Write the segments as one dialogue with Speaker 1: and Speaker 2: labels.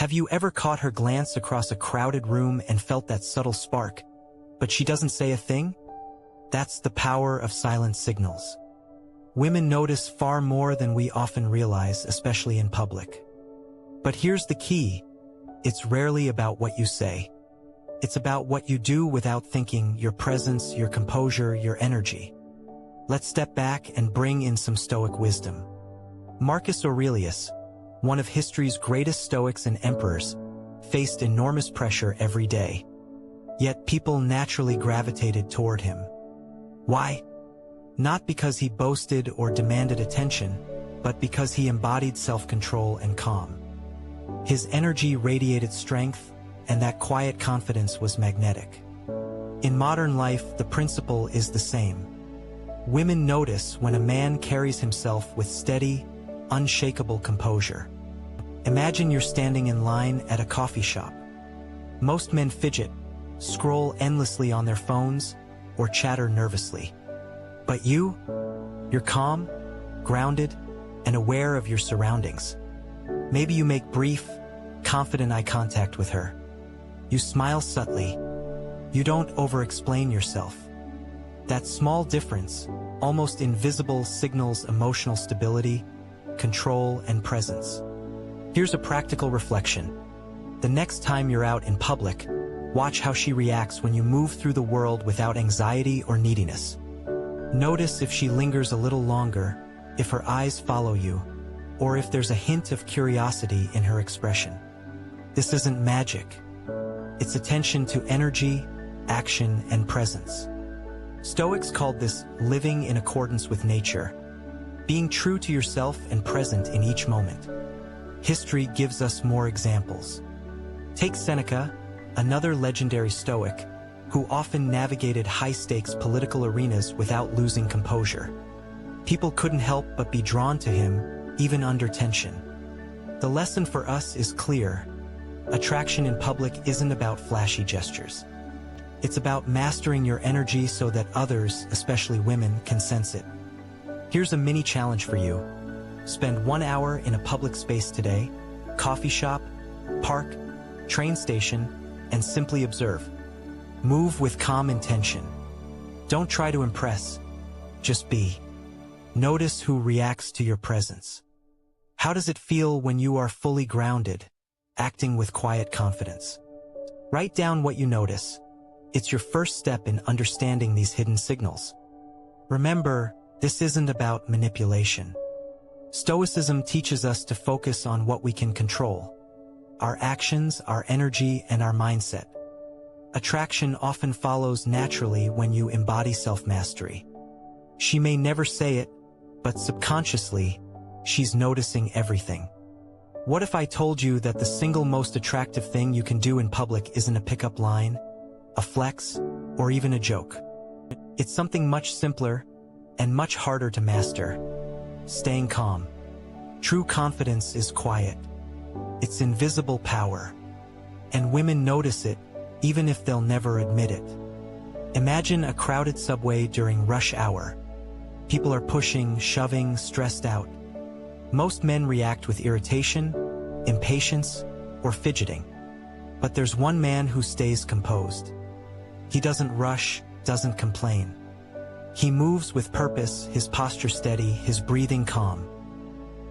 Speaker 1: Have you ever caught her glance across a crowded room and felt that subtle spark, but she doesn't say a thing? That's the power of silent signals. Women notice far more than we often realize, especially in public. But here's the key. It's rarely about what you say. It's about what you do without thinking, your presence, your composure, your energy. Let's step back and bring in some Stoic wisdom. Marcus Aurelius, one of history's greatest Stoics and emperors, faced enormous pressure every day. Yet people naturally gravitated toward him. Why? Not because he boasted or demanded attention, but because he embodied self-control and calm. His energy radiated strength, and that quiet confidence was magnetic. In modern life, the principle is the same. Women notice when a man carries himself with steady, unshakable composure. Imagine you're standing in line at a coffee shop. Most men fidget, scroll endlessly on their phones, or chatter nervously. But you're calm, grounded, and aware of your surroundings. Maybe you make brief, confident eye contact with her. You smile subtly. You don't over-explain yourself. That small difference, almost invisible, signals emotional stability, control, and presence. Here's a practical reflection. The next time you're out in public, watch how she reacts when you move through the world without anxiety or neediness. Notice if she lingers a little longer, if her eyes follow you, or if there's a hint of curiosity in her expression. This isn't magic. It's attention to energy, action, and presence. Stoics called this living in accordance with nature, being true to yourself and present in each moment. History gives us more examples. Take Seneca, another legendary Stoic, who often navigated high-stakes political arenas without losing composure. People couldn't help but be drawn to him, even under tension. The lesson for us is clear. Attraction in public isn't about flashy gestures. It's about mastering your energy so that others, especially women, can sense it. Here's a mini challenge for you. Spend 1 hour in a public space today, coffee shop, park, train station, and simply observe. Move with calm intention. Don't try to impress, just be. Notice who reacts to your presence. How does it feel when you are fully grounded, acting with quiet confidence? Write down what you notice. It's your first step in understanding these hidden signals. Remember, this isn't about manipulation. Stoicism teaches us to focus on what we can control: our actions, our energy, and our mindset. Attraction often follows naturally when you embody self-mastery. She may never say it, but subconsciously, she's noticing everything. What if I told you that the single most attractive thing you can do in public isn't a pickup line, a flex, or even a joke? It's something much simpler and much harder to master: staying calm. True confidence is quiet. It's invisible power. And women notice it, even if they'll never admit it. Imagine a crowded subway during rush hour. People are pushing, shoving, stressed out. Most men react with irritation, impatience, or fidgeting. But there's one man who stays composed. He doesn't rush, doesn't complain. He moves with purpose, his posture steady, his breathing calm.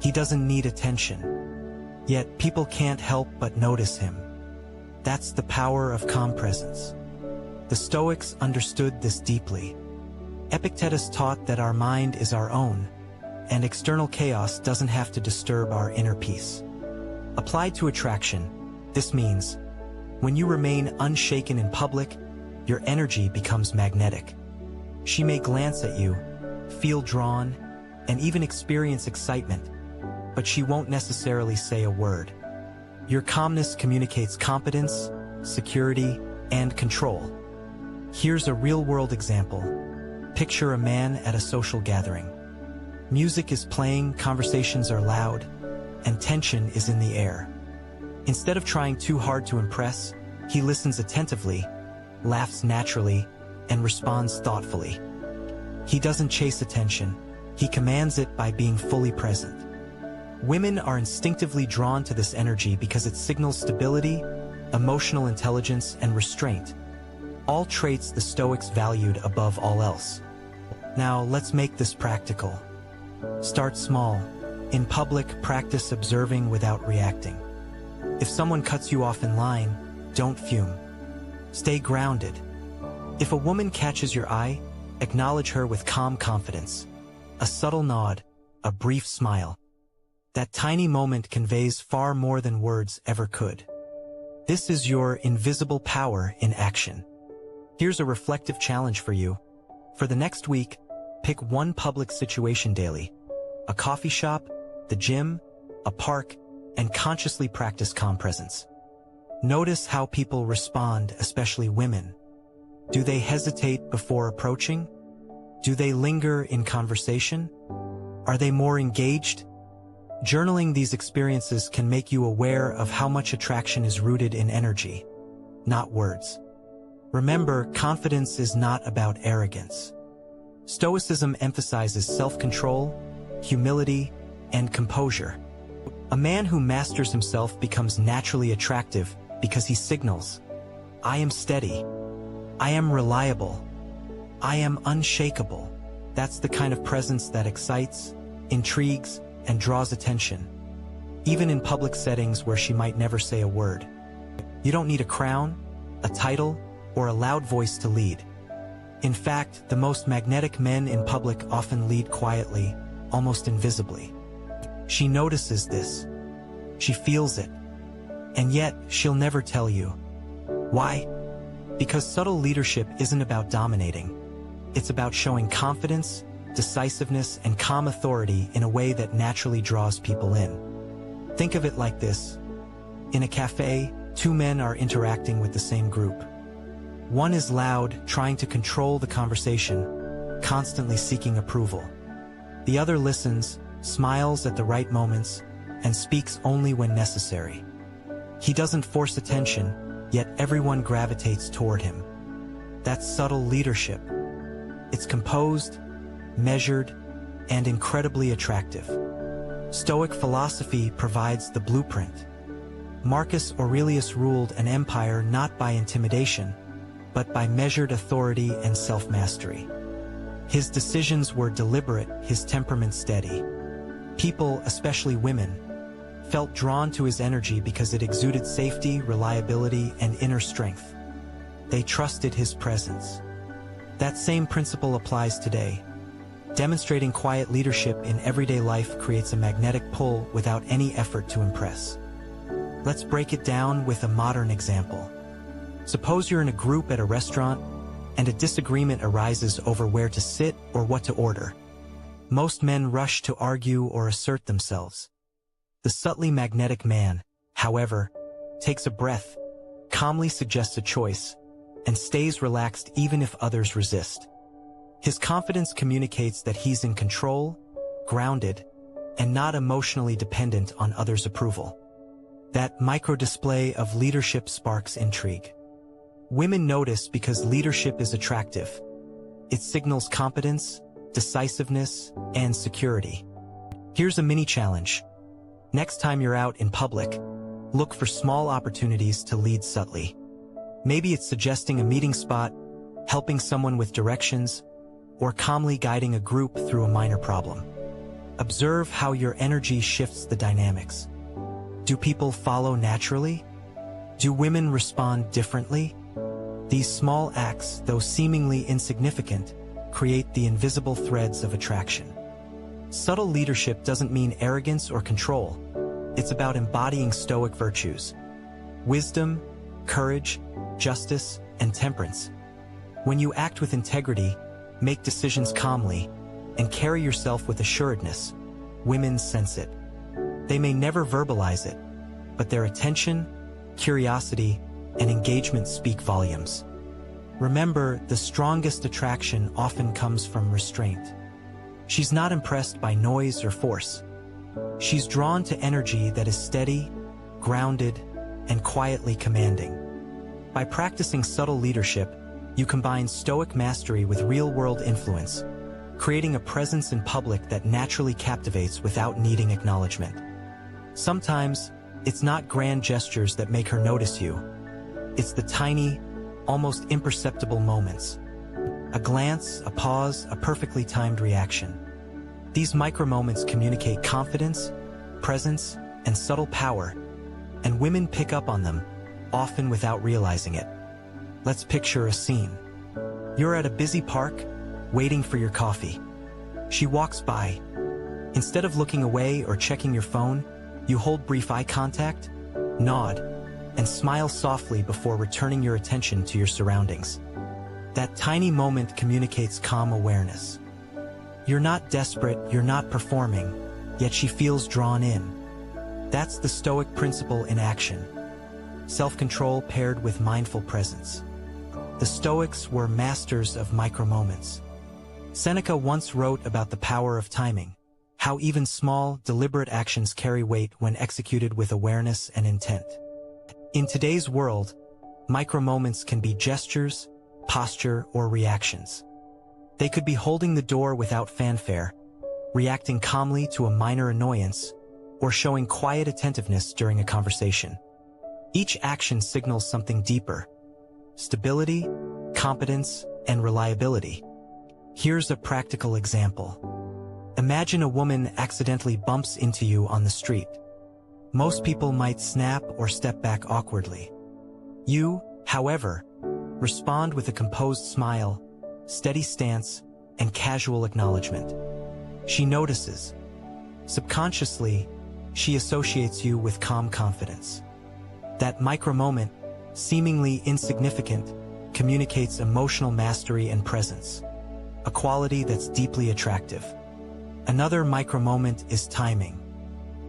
Speaker 1: He doesn't need attention. Yet people can't help but notice him. That's the power of calm presence. The Stoics understood this deeply. Epictetus taught that our mind is our own, and external chaos doesn't have to disturb our inner peace. Applied to attraction, this means, when you remain unshaken in public, your energy becomes magnetic. She may glance at you, feel drawn, and even experience excitement, but she won't necessarily say a word. Your calmness communicates competence, security, and control. Here's a real-world example. Picture a man at a social gathering. Music is playing, conversations are loud, and tension is in the air. Instead of trying too hard to impress, he listens attentively, laughs naturally, and responds thoughtfully. He doesn't chase attention, he commands it by being fully present. Women are instinctively drawn to this energy because it signals stability, emotional intelligence, and restraint, all traits the Stoics valued above all else. Now, let's make this practical. Start small. In public, practice observing without reacting. If someone cuts you off in line, don't fume. Stay grounded. If a woman catches your eye, acknowledge her with calm confidence. A subtle nod, a brief smile. That tiny moment conveys far more than words ever could. This is your invisible power in action. Here's a reflective challenge for you. For the next week, pick one public situation daily. A coffee shop, the gym, a park, and consciously practice calm presence. Notice how people respond, especially women. Do they hesitate before approaching? Do they linger in conversation? Are they more engaged? Journaling these experiences can make you aware of how much attraction is rooted in energy, not words. Remember, confidence is not about arrogance. Stoicism emphasizes self-control, humility, and composure. A man who masters himself becomes naturally attractive because he signals, I am steady, I am reliable, I am unshakable. That's the kind of presence that excites, intrigues, and draws attention, even in public settings where she might never say a word. You don't need a crown, a title, or a loud voice to lead. In fact, the most magnetic men in public often lead quietly, almost invisibly. She notices this. She feels it. And yet, she'll never tell you. Why? Because subtle leadership isn't about dominating. It's about showing confidence, decisiveness, and calm authority in a way that naturally draws people in. Think of it like this. In a cafe, two men are interacting with the same group. One is loud, trying to control the conversation, constantly seeking approval. The other listens, smiles at the right moments, and speaks only when necessary. He doesn't force attention, yet everyone gravitates toward him. That's subtle leadership. It's composed, measured, and incredibly attractive. Stoic philosophy provides the blueprint. Marcus Aurelius ruled an empire not by intimidation, but by measured authority and self-mastery. His decisions were deliberate, his temperament steady. People, especially women, felt drawn to his energy because it exuded safety, reliability, and inner strength. They trusted his presence. That same principle applies today. Demonstrating quiet leadership in everyday life creates a magnetic pull without any effort to impress. Let's break it down with a modern example. Suppose you're in a group at a restaurant and a disagreement arises over where to sit or what to order. Most men rush to argue or assert themselves. The subtly magnetic man, however, takes a breath, calmly suggests a choice, and stays relaxed even if others resist. His confidence communicates that he's in control, grounded, and not emotionally dependent on others' approval. That micro-display of leadership sparks intrigue. Women notice because leadership is attractive. It signals competence, decisiveness, and security. Here's a mini challenge. Next time you're out in public, look for small opportunities to lead subtly. Maybe it's suggesting a meeting spot, helping someone with directions, or calmly guiding a group through a minor problem. Observe how your energy shifts the dynamics. Do people follow naturally? Do women respond differently? These small acts, though seemingly insignificant, create the invisible threads of attraction. Subtle leadership doesn't mean arrogance or control. It's about embodying Stoic virtues: wisdom, courage, justice, and temperance. When you act with integrity, make decisions calmly, and carry yourself with assuredness, women sense it. They may never verbalize it, but their attention, curiosity, and engagement speak volumes. Remember, the strongest attraction often comes from restraint. She's not impressed by noise or force. She's drawn to energy that is steady, grounded, and quietly commanding. By practicing subtle leadership, you combine Stoic mastery with real-world influence, creating a presence in public that naturally captivates without needing acknowledgement. Sometimes, it's not grand gestures that make her notice you. It's the tiny, almost imperceptible moments. A glance, a pause, a perfectly timed reaction. These micro-moments communicate confidence, presence, and subtle power, and women pick up on them, often without realizing it. Let's picture a scene. You're at a busy park, waiting for your coffee. She walks by. Instead of looking away or checking your phone, you hold brief eye contact, nod, and smile softly before returning your attention to your surroundings. That tiny moment communicates calm awareness. You're not desperate, you're not performing, yet she feels drawn in. That's the Stoic principle in action. Self-control paired with mindful presence. The Stoics were masters of micro-moments. Seneca once wrote about the power of timing, how even small, deliberate actions carry weight when executed with awareness and intent. In today's world, micro-moments can be gestures, posture, or reactions. They could be holding the door without fanfare, reacting calmly to a minor annoyance, or showing quiet attentiveness during a conversation. Each action signals something deeper: stability, competence, and reliability. Here's a practical example. Imagine a woman accidentally bumps into you on the street. Most people might snap or step back awkwardly. You, however, respond with a composed smile, steady stance, and casual acknowledgement. She notices. Subconsciously, she associates you with calm confidence. That micro-moment, seemingly insignificant, communicates emotional mastery and presence, a quality that's deeply attractive. Another micro-moment is timing.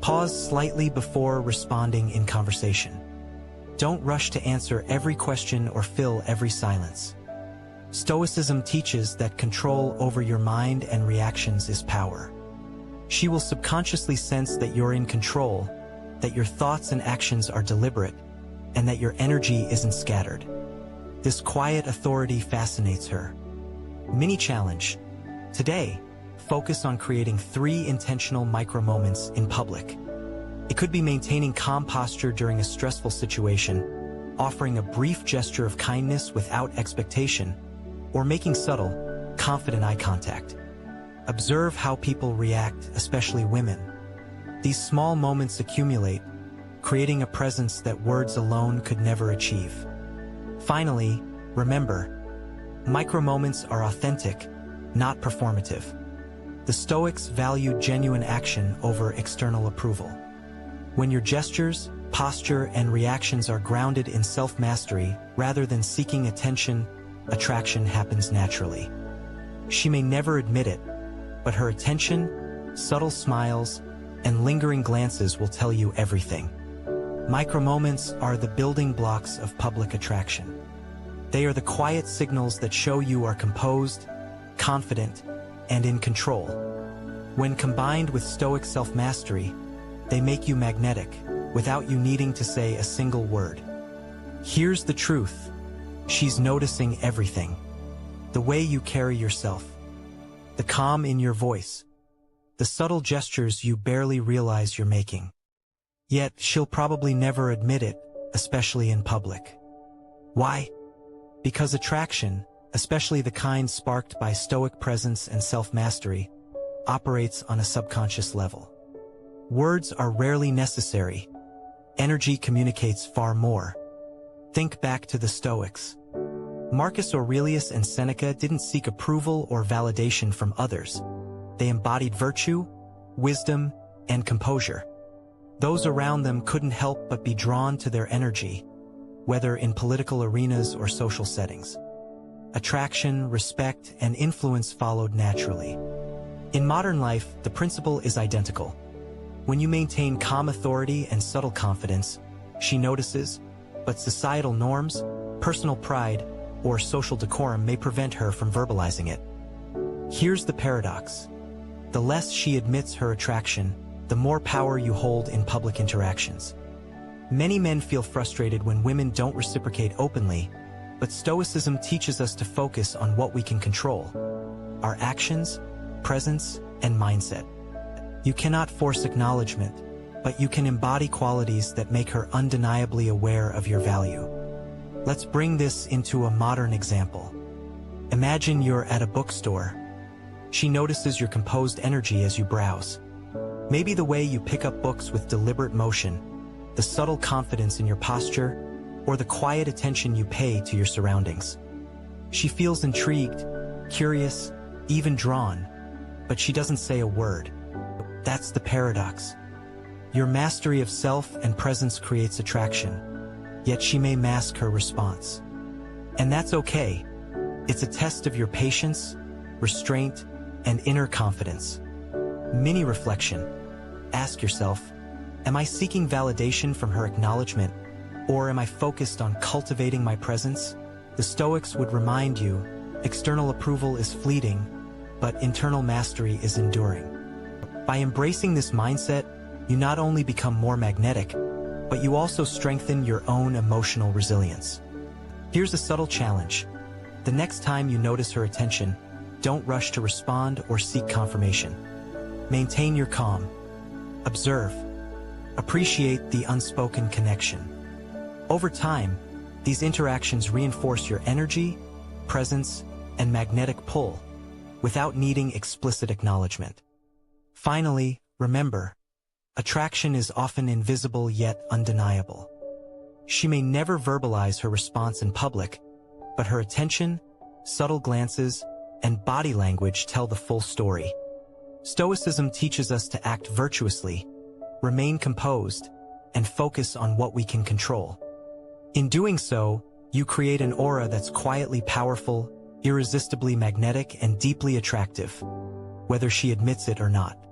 Speaker 1: Pause slightly before responding in conversation. Don't rush to answer every question or fill every silence. Stoicism teaches that control over your mind and reactions is power. She will subconsciously sense that you're in control, that your thoughts and actions are deliberate, and that your energy isn't scattered. This quiet authority fascinates her. Mini challenge. Today, focus on creating 3 intentional micro-moments in public. It could be maintaining calm posture during a stressful situation, offering a brief gesture of kindness without expectation, or making subtle, confident eye contact. Observe how people react, especially women. These small moments accumulate, creating a presence that words alone could never achieve. Finally, remember, micro-moments are authentic, not performative. The Stoics valued genuine action over external approval. When your gestures, posture, and reactions are grounded in self-mastery rather than seeking attention, attraction happens naturally. She may never admit it, but her attention, subtle smiles, and lingering glances will tell you everything. Micro-moments are the building blocks of public attraction. They are the quiet signals that show you are composed, confident, and in control. When combined with Stoic self-mastery, they make you magnetic, without you needing to say a single word. Here's the truth. She's noticing everything. The way you carry yourself, the calm in your voice, the subtle gestures you barely realize you're making. Yet, she'll probably never admit it, especially in public. Why? Because attraction, especially the kind sparked by Stoic presence and self-mastery, operates on a subconscious level. Words are rarely necessary. Energy communicates far more. Think back to the Stoics. Marcus Aurelius and Seneca didn't seek approval or validation from others. They embodied virtue, wisdom, and composure. Those around them couldn't help but be drawn to their energy, whether in political arenas or social settings. Attraction, respect, and influence followed naturally. In modern life, the principle is identical. When you maintain calm authority and subtle confidence, she notices, but societal norms, personal pride, or social decorum may prevent her from verbalizing it. Here's the paradox. The less she admits her attraction, the more power you hold in public interactions. Many men feel frustrated when women don't reciprocate openly, but Stoicism teaches us to focus on what we can control: our actions, presence, and mindset. You cannot force acknowledgement, but you can embody qualities that make her undeniably aware of your value. Let's bring this into a modern example. Imagine you're at a bookstore. She notices your composed energy as you browse. Maybe the way you pick up books with deliberate motion, the subtle confidence in your posture, or the quiet attention you pay to your surroundings. She feels intrigued, curious, even drawn, but she doesn't say a word. That's the paradox. Your mastery of self and presence creates attraction, yet she may mask her response. And that's okay. It's a test of your patience, restraint, and inner confidence. Mini reflection. Ask yourself, am I seeking validation from her acknowledgement, or am I focused on cultivating my presence? The Stoics would remind you, external approval is fleeting, but internal mastery is enduring. By embracing this mindset, you not only become more magnetic, but you also strengthen your own emotional resilience. Here's a subtle challenge. The next time you notice her attention, don't rush to respond or seek confirmation. Maintain your calm. Observe. Appreciate the unspoken connection. Over time, these interactions reinforce your energy, presence, and magnetic pull, without needing explicit acknowledgement. Finally, remember, attraction is often invisible yet undeniable. She may never verbalize her response in public, but her attention, subtle glances, and body language tell the full story. Stoicism teaches us to act virtuously, remain composed, and focus on what we can control. In doing so, you create an aura that's quietly powerful, irresistibly magnetic, and deeply attractive, whether she admits it or not.